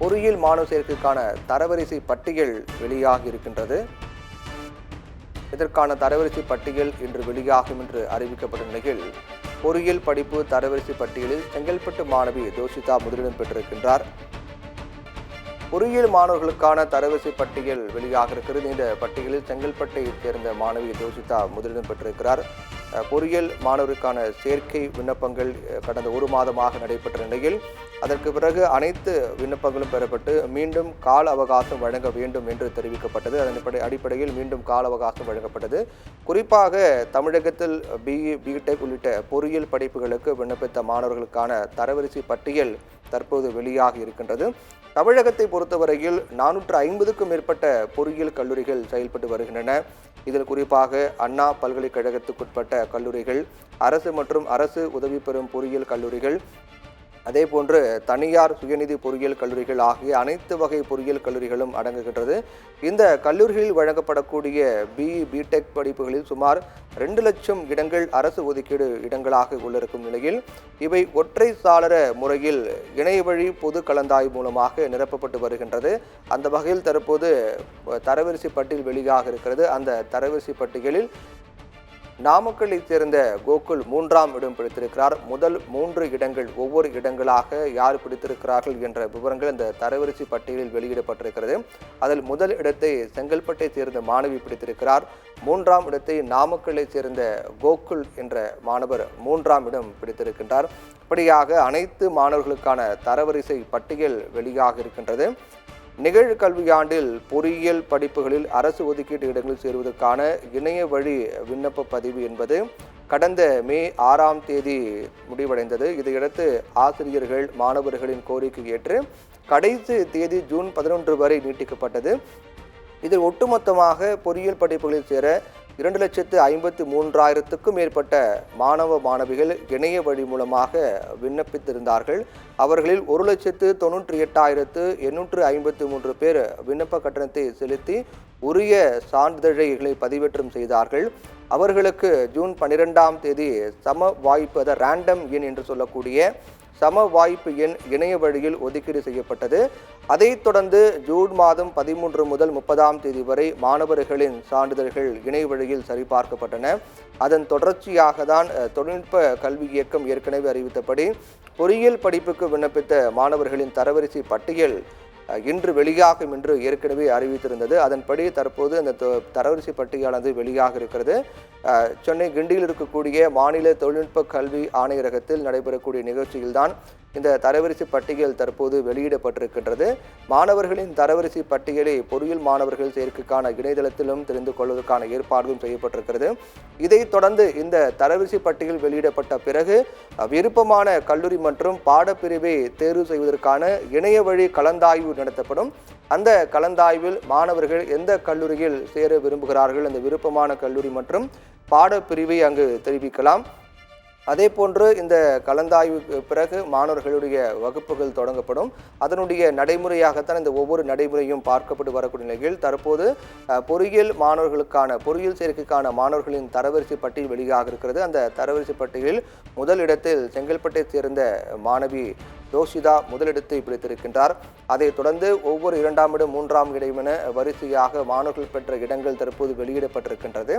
பொறியியல் மாணவர் சேர்க்கைக்கான தரவரிசை பட்டியல் வெளியாகி இருக்கின்றது. இதற்கான தரவரிசை பட்டியல் இன்று வெளியாகும் என்று அறிவிக்கப்பட்ட நிலையில் பொறியியல் படிப்பு தரவரிசை பட்டியலில் செங்கல்பட்டு மாணவி தோஷிதா முதலிடம் பெற்றிருக்கின்றார். பொறியியல் மாணவர்களுக்கான தரவரிசை பட்டியல் வெளியாக இருக்கிறது. இந்த பட்டியலில் செங்கல்பட்டை சேர்ந்த மாணவி தோஷிதா முதலிடம் பெற்றிருக்கிறார். பொறியியல் மாணவருக்கான சேர்க்கை விண்ணப்பங்கள் கடந்த ஒரு மாதமாக நடைபெற்ற நிலையில் அதற்கு பிறகு அனைத்து விண்ணப்பங்களும் பெறப்பட்டு மீண்டும் கால அவகாசம் வழங்க வேண்டும் என்று தெரிவிக்கப்பட்டது. அதன் அடிப்படையில் மீண்டும் கால அவகாசம் வழங்கப்பட்டது. குறிப்பாக தமிழகத்தில் பிஇ, பிடெக் உள்ளிட்ட பொறியியல் படிப்புகளுக்கு விண்ணப்பித்த மாணவர்களுக்கான தரவரிசை பட்டியல் தற்போது வெளியாகி இருக்கின்றது. தமிழகத்தை பொறுத்தவரையில் 450க்கும் மேற்பட்ட பொறியியல் கல்லூரிகள் செயல்பட்டு வருகின்றன. இதில் குறிப்பாக அண்ணா பல்கலைக்கழகத்துக்குட்பட்ட கல்லூரிகள், அரசு மற்றும் அரசு உதவி பெறும் பொறியியல் கல்லூரிகள், அதேபோன்று தனியார் சுயநிதி பொறியியல் கல்லூரிகள் ஆகிய அனைத்து வகை பொறியியல் கல்லூரிகளும் அடங்குகின்றது. இந்த கல்லூரிகளில் வழங்கப்படக்கூடிய பிஇ, பிடெக் படிப்புகளில் சுமார் 2 லட்சம் இடங்கள் அரசு ஒதுக்கீடு இடங்களாக உள்ளிருக்கும் நிலையில் இவை ஒற்றை சாளர முறையில் இணையவழி பொது கலந்தாய்வு மூலமாக நிரப்பப்பட்டு வருகின்றது. அந்த வகையில் தற்போது தரவரிசை பட்டியல் வெளியாக இருக்கிறது. அந்த தரவரிசை பட்டியலில் நாமக்கல்லை சேர்ந்த கோகுல் 3ஆம் இடம் பிடித்திருக்கிறார். முதல் 3 இடங்கள் ஒவ்வொரு இடங்களாக யார் பிடித்திருக்கிறார்கள் என்ற விவரங்கள் இந்த தரவரிசை பட்டியலில் வெளியிடப்பட்டிருக்கிறது. அதில் முதல் இடத்தை செங்கல்பட்டை சேர்ந்த மாணவி பிடித்திருக்கிறார். 3ஆம் இடத்தை நாமக்கல்லை சேர்ந்த கோகுல் என்ற மாணவர் 3ஆம் இடம் பிடித்திருக்கின்றார். இப்படியாக அனைத்து மாணவர்களுக்கான தரவரிசை பட்டியல் வெளியாக இருக்கின்றது. நிகழ்கல்வியாண்டில் பொறியியல் படிப்புகளில் அரசு ஒதுக்கீட்டு இடங்களில் சேருவதற்கான இணைய வழி விண்ணப்ப பதிவு என்பது கடந்த மே 6ஆம் தேதி முடிவடைந்தது. இதையடுத்து ஆசிரியர்கள் மாணவர்களின் கோரிக்கை ஏற்று கடைசி தேதி ஜூன் 11 வரை நீட்டிக்கப்பட்டது. இதில் ஒட்டுமொத்தமாக பொறியியல் படிப்புகளில் சேர 2,53,000க்கும் மேற்பட்ட மாணவ மாணவிகள் இணைய வழி மூலமாக விண்ணப்பித்திருந்தார்கள். அவர்களில் 1,98,853 பேர் விண்ணப்ப கட்டணத்தை செலுத்தி உரிய சான்றிதழ்களை பதிவேற்றம் செய்தார்கள். அவர்களுக்கு ஜூன் 12ஆம் தேதி சம வாய்ப்பு ரேண்டம் எண் என்று சொல்லக்கூடிய சம வாய்ப்பு எண் இணைய வழியில் ஒதுக்கீடு செய்யப்பட்டது. அதைத் தொடர்ந்து ஜூன் மாதம் 13 முதல் 30ஆம் தேதி வரை மாணவர்களின் சான்றிதழ்கள் இணைய வழியில் சரிபார்க்கப்பட்டன. அதன் தொடர்ச்சியாக தான் தொழில்நுட்ப கல்வி இயக்கம் ஏற்கனவே அறிவித்தபடி பொறியியல் படிப்புக்கு விண்ணப்பித்த மாணவர்களின் தரவரிசை பட்டியல் இன்று வெளியாகும் என்று ஏற்கனவே அறிவித்திருந்தது. அதன்படி தற்போது அந்த தரவரிசை பட்டியலானது வெளியாக இருக்கிறது. சென்னை கிண்டியில் இருக்கக்கூடிய மாநில தொழில்நுட்ப கல்வி ஆணையரகத்தில் நடைபெறக்கூடிய நிகழ்ச்சியில்தான் இந்த தரவரிசை பட்டியல் தற்போது வெளியிடப்பட்டிருக்கின்றது. மாணவர்களின் தரவரிசை பட்டியலை பொறியியல் மாணவர்கள் சேர்க்கைக்கான இணையதளத்திலும் தெரிந்து கொள்வதற்கான ஏற்பாடும் செய்யப்பட்டிருக்கிறது. இதைத் தொடர்ந்து இந்த தரவரிசை பட்டியல் வெளியிடப்பட்ட பிறகு விருப்பமான கல்லூரி மற்றும் பாடப்பிரிவை தேர்வு செய்வதற்கான இணைய வழி கலந்தாய்வு நடத்தப்படும். அந்த கலந்தாய்வில் மாணவர்கள் எந்த கல்லூரியில் சேர விரும்புகிறார்கள், அந்த விருப்பமான கல்லூரி மற்றும் பாடப்பிரிவை அங்கு தெரிவிக்கலாம். அதே போன்று இந்த கலந்தாய்வுக்கு பிறகு மாணவர்களுடைய வகுப்புகள் தொடங்கப்படும். அதனுடைய நடைமுறையாகத்தான் இந்த ஒவ்வொரு நடைமுறையும் பார்க்கப்பட்டு வரக்கூடிய நிலையில் தற்போது பொறியியல் சேர்க்கைக்கான மாணவர்களின் தரவரிசை பட்டியல் வெளியாக இருக்கிறது. அந்த தரவரிசை பட்டியலில் முதல் இடத்தில் செங்கல்பட்டை சேர்ந்த மாணவி தோஷிதா முதலிடத்தை பிடித்திருக்கின்றார். அதைத் தொடர்ந்து ஒவ்வொரு 2ஆம் இடம் 3ஆம் இடம் என வரிசையாக மாணவர்கள் பெற்ற இடங்கள் தற்போது வெளியிடப்பட்டிருக்கின்றது.